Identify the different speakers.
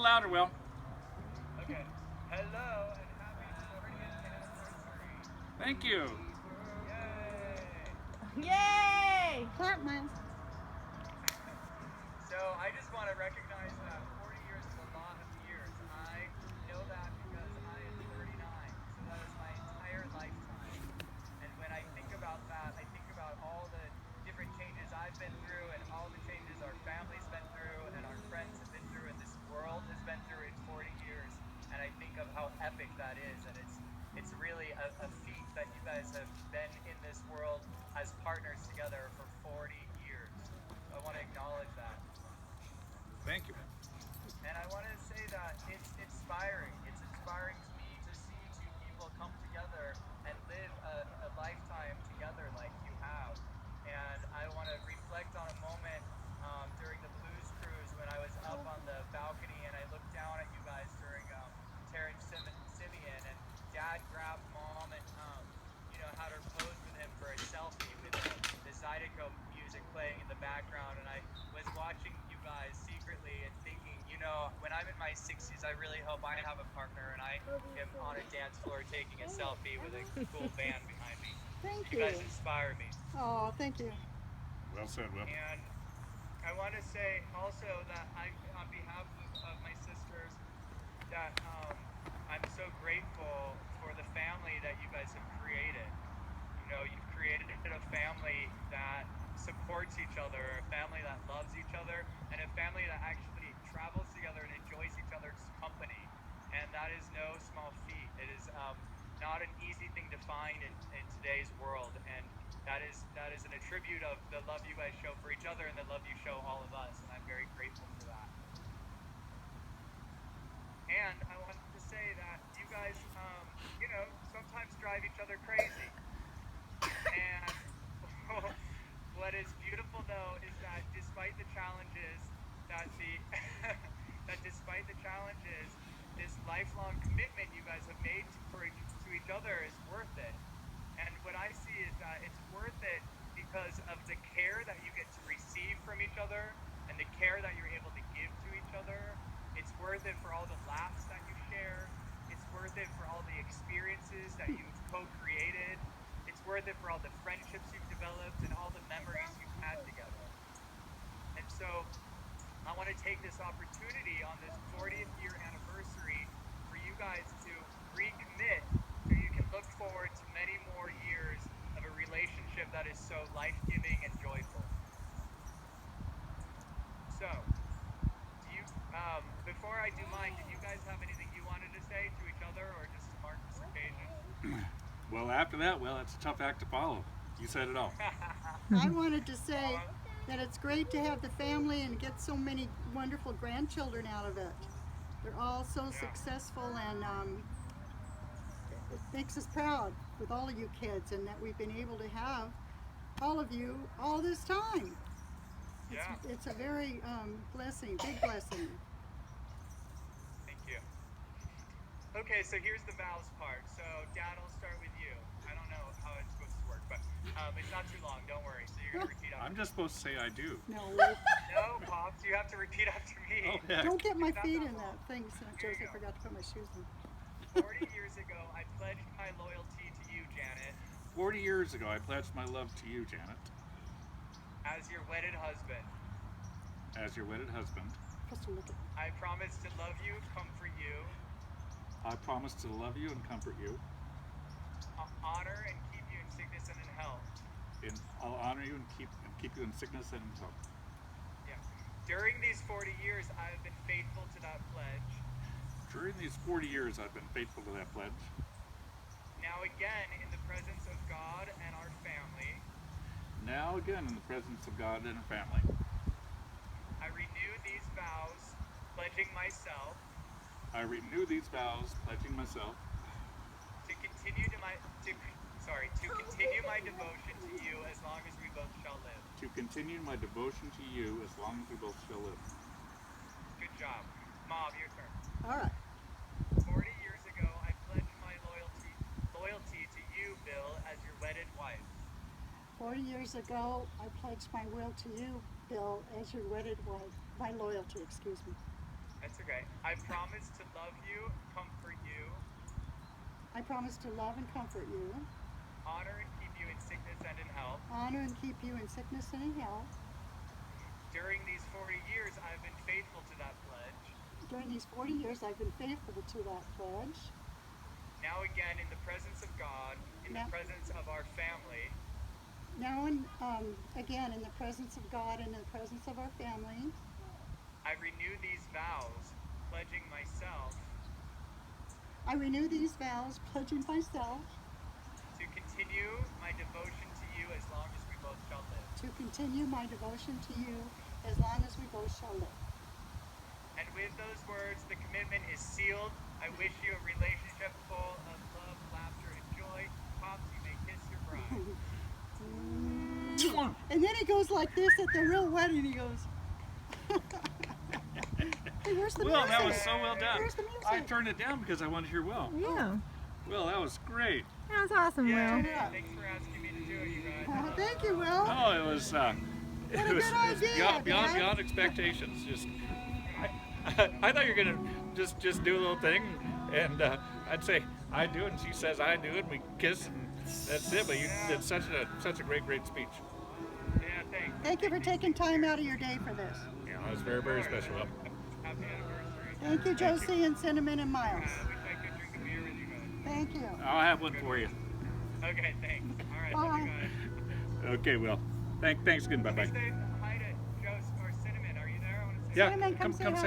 Speaker 1: louder, Will.
Speaker 2: Okay. Hello and happy 40th anniversary.
Speaker 1: Thank you.
Speaker 2: Yay!
Speaker 3: Yay! Clap, Miles.
Speaker 2: So I just want to recognize that 40 years is a lot of years. I know that because I am 39, so that is my entire lifetime. And when I think about that, I think about all the different changes I've been through and all the changes our family's been through and our friends have been through and this world has been through in 40 years. And I think of how epic that is. And it's really a feat that you guys have been in this world as partners together for 40 years. So I want to acknowledge that.
Speaker 1: Thank you.
Speaker 2: And I want to say that it's inspiring. It's inspiring to me to see two people come together and live a lifetime together like you have. And I want to reflect on a moment during the Blues Cruise when I was up on the balcony and I looked down at you guys during Terrence Simeon, and Dad grabbed Mom and had her pose with him for a selfie with the Zydeco music playing in the background, and I was watching you guys secretly and thinking, when I'm in my 60s, I really hope I have a partner and I am on a dance floor taking a selfie with a cool band behind me.
Speaker 3: Thank
Speaker 2: You guys inspire me.
Speaker 3: Oh, thank you.
Speaker 1: Well said, Will.
Speaker 2: And I want to say also that on behalf of my sisters, that I'm so grateful for the family that you guys have created. You've created a family that supports each other, a family that loves each other, and a family that actually travels together and enjoys each other's company. And that is no small feat. It is not an easy thing to find in today's world. And that is an attribute of the love you guys show for each other and the love you show all of us. And I'm very grateful for that. And I wanted to say that you guys, sometimes drive each other crazy. And what is beautiful though is that despite the challenges, this lifelong commitment you guys have made to each other is worth it. And what I see is that it's worth it because of the care that you get to receive from each other and the care that you're able to give to each other. It's worth it for all the laughs that you share. It's worth it for all the experiences that you've co-created. It's worth it for all the friendships you've developed and all the memories you've had together. And so I want to take this opportunity on this 40th year anniversary for you guys to recommit so you can look forward to many more years of a relationship that is so life-giving and joyful. So, before I do mine, did you guys have anything you wanted to say to each other or just to mark this occasion?
Speaker 1: Well, after that, it's a tough act to follow. You said it all.
Speaker 3: I wanted to say that it's great to have the family and get so many wonderful grandchildren out of it. They're all so successful, and it makes us proud with all of you kids, and that we've been able to have all of you all this time. It's a very blessing, big blessing.
Speaker 2: Thank you. Okay, so here's the vows part. So, Dad, I'll start with you. I don't know how it's supposed to work, but it's not too long. Don't worry. So you're gonna repeat after
Speaker 1: I'm just supposed to say I do.
Speaker 3: No.
Speaker 2: No, Pops, you have to repeat after me.
Speaker 1: Oh, heck.
Speaker 3: Don't get my feet in that thing, Josie. I forgot to put my shoes on.
Speaker 2: 40 years ago, I pledged my loyalty to you, Janet.
Speaker 1: 40 years ago, I pledged my love to you, Janet.
Speaker 2: As your wedded husband.
Speaker 1: As your wedded husband.
Speaker 2: I promise to love you, comfort you.
Speaker 1: I promise to love you and comfort you.
Speaker 2: Honor and keep you in sickness and in health.
Speaker 1: I'll honor you and keep you in sickness and in health.
Speaker 2: Yeah. During these 40 years, I have been faithful to that pledge.
Speaker 1: During these 40 years, I've been faithful to that pledge.
Speaker 2: Now again, in the presence of God and our family.
Speaker 1: Now again, in the presence of God and our family.
Speaker 2: I renew these vows, pledging myself.
Speaker 1: I renew these vows, pledging myself.
Speaker 2: To continue my devotion to you as long as we both shall live.
Speaker 1: To continue my devotion to you as long as we both shall live.
Speaker 2: Good job. Mom, your turn.
Speaker 3: All right.
Speaker 2: 40 years ago, I pledged my loyalty to you, Bill, as your wedded wife.
Speaker 3: 40 years ago, I pledged my will to you, Bill, as your wedded wife. My loyalty, excuse me.
Speaker 2: That's okay. I promise to love you, comfort you,
Speaker 3: I promise to love and comfort you,
Speaker 2: honor and keep you in sickness and in health.
Speaker 3: honor and keep you in sickness and in health.
Speaker 2: During these 40 years, I've been faithful to that pledge.
Speaker 3: During these 40 years, I've been faithful to that pledge.
Speaker 2: Now again, in the presence of God, in
Speaker 3: Now-
Speaker 2: the presence of our family,
Speaker 3: Now and again, in the presence of God and in the presence of our family,
Speaker 2: I renew these vows, pledging myself
Speaker 3: I renew these vows, pledging myself
Speaker 2: to continue my devotion to you as long as we both shall live.
Speaker 3: to continue my devotion to you as long as we both shall live.
Speaker 2: And with those words, the commitment is sealed. I wish you a relationship full of love, laughter, and joy. Pops, you may kiss your bride.
Speaker 3: And then he goes like this at the real wedding. He goes, hey, where's the
Speaker 1: Will,
Speaker 3: music?
Speaker 1: that was so well done.
Speaker 3: Where's the music?
Speaker 1: I turned it down because I wanted to hear Will.
Speaker 4: Yeah.
Speaker 1: Will, that was great.
Speaker 4: That was awesome,
Speaker 2: Yeah,
Speaker 4: Will.
Speaker 3: Yeah.
Speaker 2: thanks for asking me to do it, you guys.
Speaker 3: Thank you, Will.
Speaker 1: Oh, it was.
Speaker 3: What a good idea, Dad.
Speaker 1: beyond expectations. Just, I thought you were gonna just do a little thing, and I'd say I do, and she says I do, and we kiss, and that's it. But you did such a great speech.
Speaker 2: Yeah, thanks.
Speaker 3: Thank you for taking time out of your day for this.
Speaker 1: Yeah, it was very special.
Speaker 2: Happy anniversary.
Speaker 3: Thank you, Josie and Cinnamon and Miles.
Speaker 2: I wish I could drink a beer with you guys.
Speaker 3: Thank you.
Speaker 1: I'll have one for you.
Speaker 2: Okay, thanks. All right, love you guys.
Speaker 1: Okay, Will. Thanks again. Bye bye.
Speaker 2: Stay, hi to Joe or Cinnamon. Are you there? I want to say
Speaker 1: Yeah,
Speaker 3: Cinnamon, come say hi.